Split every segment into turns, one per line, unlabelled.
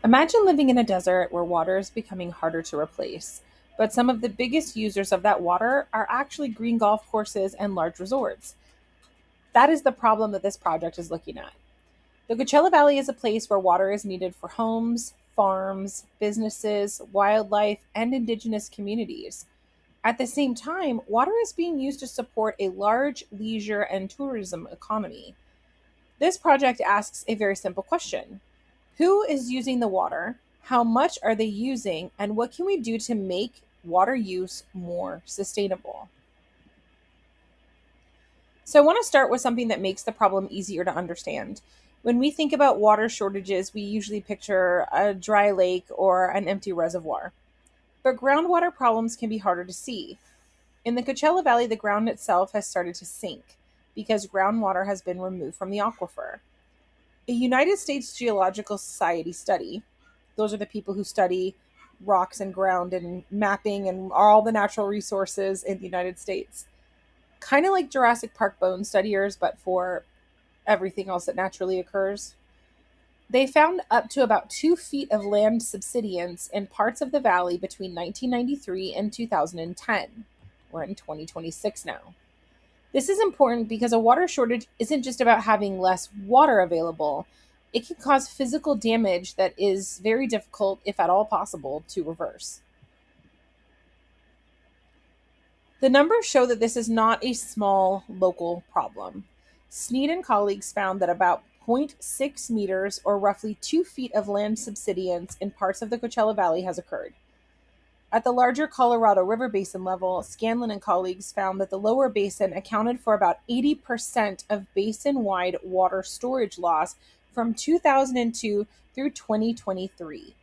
Imagine living in a desert where water is becoming harder to replace, but some of the biggest users of that water are actually green golf courses and large resorts. That is the problem that this project is looking at. The Coachella Valley is a place where water is needed for homes, farms, businesses, wildlife, and indigenous communities. At the same time, water is being used to support a large leisure and tourism economy. This project asks a very simple question: who is using the water? How much are they using? And what can we do to make water use more sustainable? So, I want to start with something that makes the problem easier to understand. When we think about water shortages, we usually picture a dry lake or an empty reservoir. But groundwater problems can be harder to see. In the Coachella Valley, the ground itself has started to sink because groundwater has been removed from the aquifer. A United States Geological Society study, those are the people who study rocks and ground and mapping and all the natural resources in the United States, kind of like Jurassic Park bone studiers, but for everything else that naturally occurs. They found up to about 2 feet of land subsidence in parts of the valley between 1993 and 2010. We're in 2026 now. This is important because a water shortage isn't just about having less water available. It can cause physical damage that is very difficult, if at all possible, to reverse. The numbers show that this is not a small local problem. Sneed and colleagues found that about zero point 0.6 meters, or roughly 2 feet of land subsidence in parts of the Coachella Valley has occurred. At the larger Colorado River Basin level, Scanlon and colleagues found that the lower basin accounted for about 80% of basin wide water storage loss from 2002 through 2023.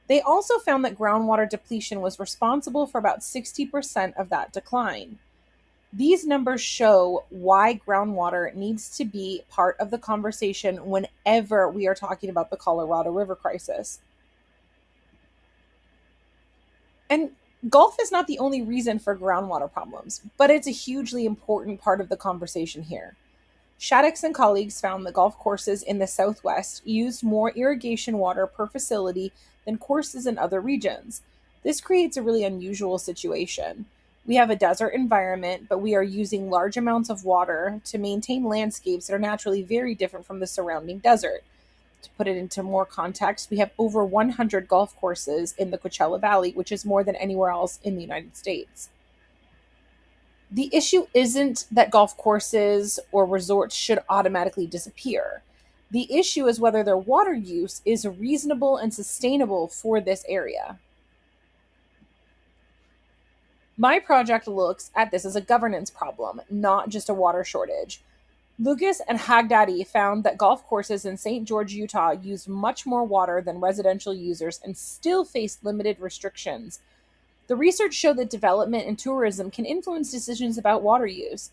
They also found that groundwater depletion was responsible for about 60% of that decline. These numbers show why groundwater needs to be part of the conversation whenever we are talking about the Colorado River crisis. And golf is not the only reason for groundwater problems, but it's a hugely important part of the conversation here. Shaddix and colleagues found that golf courses in the Southwest used more irrigation water per facility than courses in other regions. This creates a really unusual situation. We have a desert environment, but we are using large amounts of water to maintain landscapes that are naturally very different from the surrounding desert. To put it into more context, we have over 100 golf courses in the Coachella Valley, which is more than anywhere else in the United States. The issue isn't that golf courses or resorts should automatically disappear. The issue is whether their water use is reasonable and sustainable for this area. My project looks at this as a governance problem, not just a water shortage. Lucas and Hagdaddy found that golf courses in St. George, Utah used much more water than residential users and still faced limited restrictions. The research showed that development and tourism can influence decisions about water use.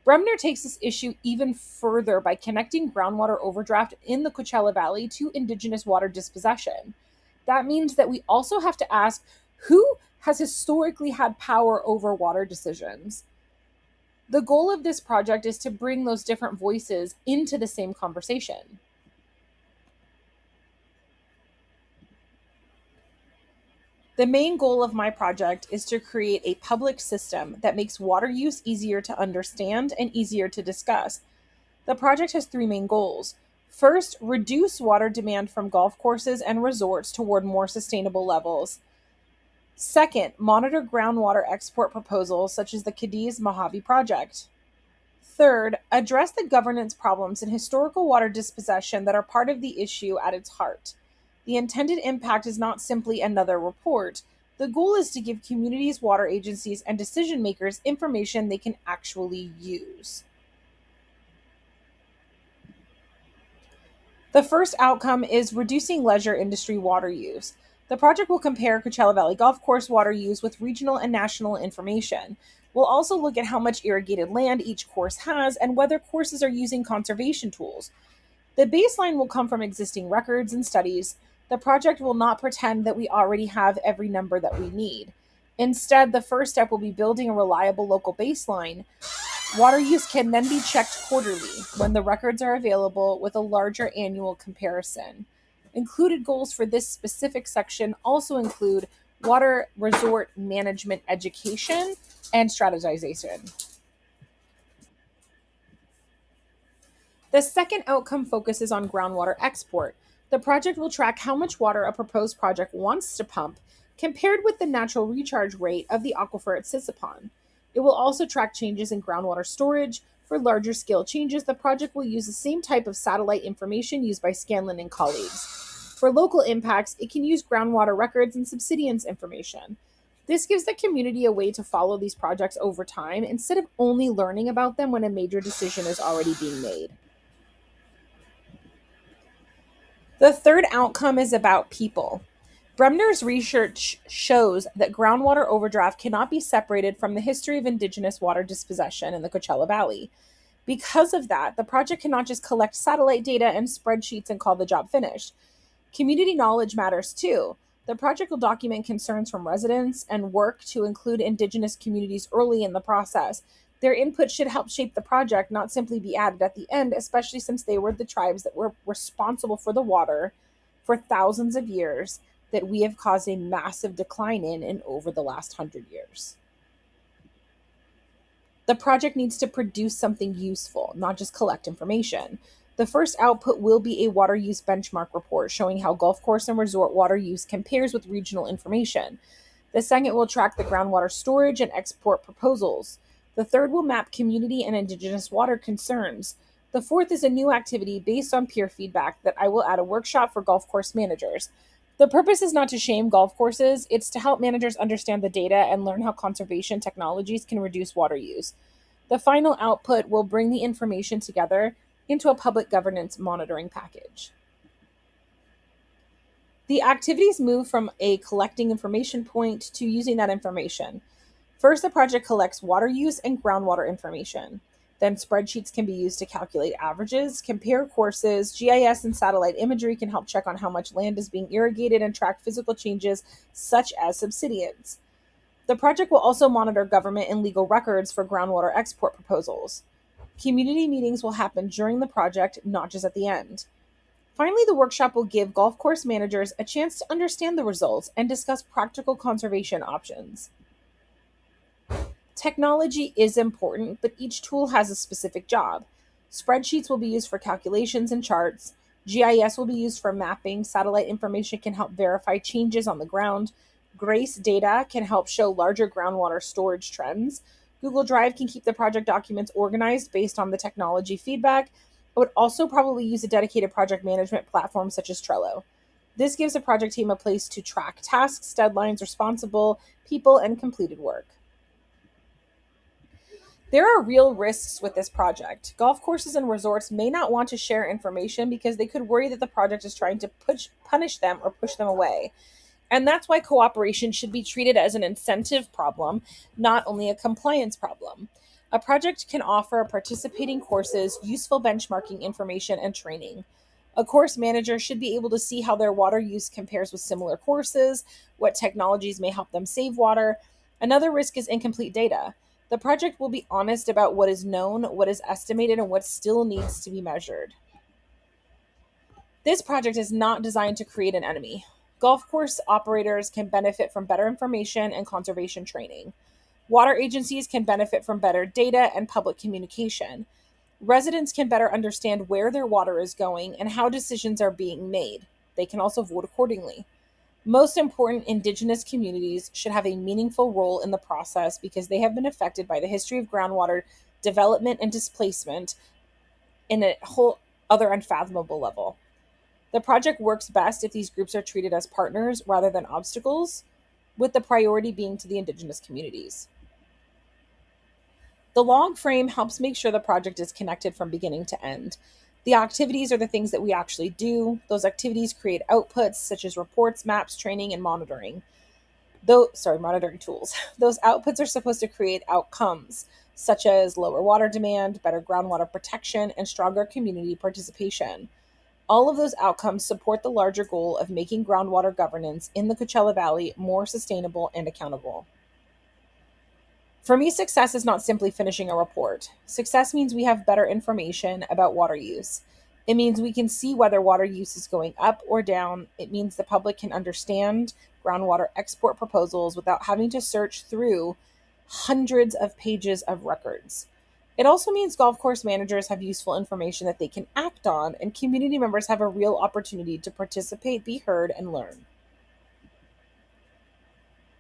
Bremner takes this issue even further by connecting groundwater overdraft in the Coachella Valley to indigenous water dispossession. That means that we also have to ask who has historically had power over water decisions. The goal of this project is to bring those different voices into the same conversation. The main goal of my project is to create a public system that makes water use easier to understand and easier to discuss. The project has three main goals. First, reduce water demand from golf courses and resorts toward more sustainable levels. Second, monitor groundwater export proposals such as the Cadiz Mojave project. Third, address the governance problems in historical water dispossession that are part of the issue at its heart. The intended impact is not simply another report. The goal is to give communities, water agencies, and decision makers information they can actually use. The first outcome is reducing leisure industry water use. The project will compare Coachella Valley Golf Course water use with regional and national information. We'll also look at how much irrigated land each course has and whether courses are using conservation tools. The baseline will come from existing records and studies. The project will not pretend that we already have every number that we need. Instead, the first step will be building a reliable local baseline. Water use can then be checked quarterly when the records are available with a larger annual comparison. Included goals for this specific section also include water resort management education and strategization. The second outcome focuses on groundwater export. The project will track how much water a proposed project wants to pump compared with the natural recharge rate of the aquifer it sits upon. It will also track changes in groundwater storage. For larger scale changes, the project will use the same type of satellite information used by Scanlon and colleagues. For local impacts, it can use groundwater records and subsidence information. This gives the community a way to follow these projects over time instead of only learning about them when a major decision is already being made. The third outcome is about people. Bremner's research shows that groundwater overdraft cannot be separated from the history of indigenous water dispossession in the Coachella Valley. Because of that, the project cannot just collect satellite data and spreadsheets and call the job finished. Community knowledge matters too. The project will document concerns from residents and work to include Indigenous communities early in the process. Their input should help shape the project, not simply be added at the end, especially since they were the tribes that were responsible for the water for thousands of years that we have caused a massive decline in over the last 100 years. The project needs to produce something useful, not just collect information. The first output will be a water use benchmark report showing how golf course and resort water use compares with regional information. The second will track the groundwater storage and export proposals. The third will map community and indigenous water concerns. The fourth is a new activity based on peer feedback that I will add a workshop for golf course managers. The purpose is not to shame golf courses, it's to help managers understand the data and learn how conservation technologies can reduce water use. The final output will bring the information together into a public governance monitoring package. The activities move from a collecting information point to using that information. First, the project collects water use and groundwater information. Then, spreadsheets can be used to calculate averages, compare courses. GIS and satellite imagery can help check on how much land is being irrigated and track physical changes, such as subsidence. The project will also monitor government and legal records for groundwater export proposals. Community meetings will happen during the project, not just at the end. Finally, the workshop will give golf course managers a chance to understand the results and discuss practical conservation options. Technology is important, but each tool has a specific job. Spreadsheets will be used for calculations and charts. GIS will be used for mapping. Satellite information can help verify changes on the ground. GRACE data can help show larger groundwater storage trends. Google Drive can keep the project documents organized based on the technology feedback. I would also probably use a dedicated project management platform such as Trello. This gives a project team a place to track tasks, deadlines, responsible people, and completed work. There are real risks with this project. Golf courses and resorts may not want to share information because they could worry that the project is trying to punish them or push them away. And that's why cooperation should be treated as an incentive problem, not only a compliance problem. A project can offer participating courses useful benchmarking information and training. A course manager should be able to see how their water use compares with similar courses, what technologies may help them save water. Another risk is incomplete data. The project will be honest about what is known, what is estimated, and what still needs to be measured. This project is not designed to create an enemy. Golf course operators can benefit from better information and conservation training. Water agencies can benefit from better data and public communication. Residents can better understand where their water is going and how decisions are being made. They can also vote accordingly. Most important, Indigenous communities should have a meaningful role in the process because they have been affected by the history of groundwater development and displacement in a whole other unfathomable level. The project works best if these groups are treated as partners rather than obstacles, with the priority being to the Indigenous communities. The log frame helps make sure the project is connected from beginning to end. The activities are the things that we actually do. Those activities create outputs such as reports, maps, training, and monitoring. Monitoring tools. Those outputs are supposed to create outcomes such as lower water demand, better groundwater protection, and stronger community participation. All of those outcomes support the larger goal of making groundwater governance in the Coachella Valley more sustainable and accountable. For me, success is not simply finishing a report. Success means we have better information about water use. It means we can see whether water use is going up or down. It means the public can understand groundwater export proposals without having to search through hundreds of pages of records. It also means golf course managers have useful information that they can act on, and community members have a real opportunity to participate, be heard, and learn.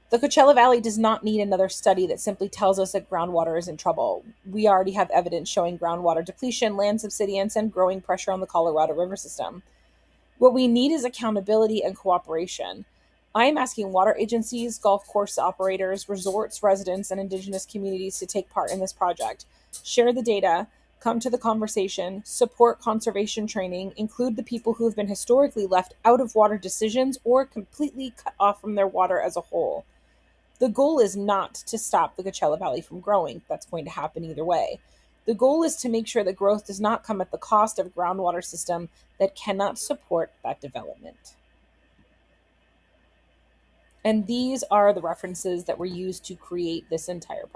The Coachella Valley does not need another study that simply tells us that groundwater is in trouble. We already have evidence showing groundwater depletion, land subsidence, and growing pressure on the Colorado River system. What we need is accountability and cooperation. I am asking water agencies, golf course operators, resorts, residents, and indigenous communities to take part in this project. Share the data, come to the conversation, support conservation training, include the people who have been historically left out of water decisions or completely cut off from their water as a whole. The goal is not to stop the Coachella Valley from growing. That's going to happen either way. The goal is to make sure that growth does not come at the cost of a groundwater system that cannot support that development. And these are the references that were used to create this entire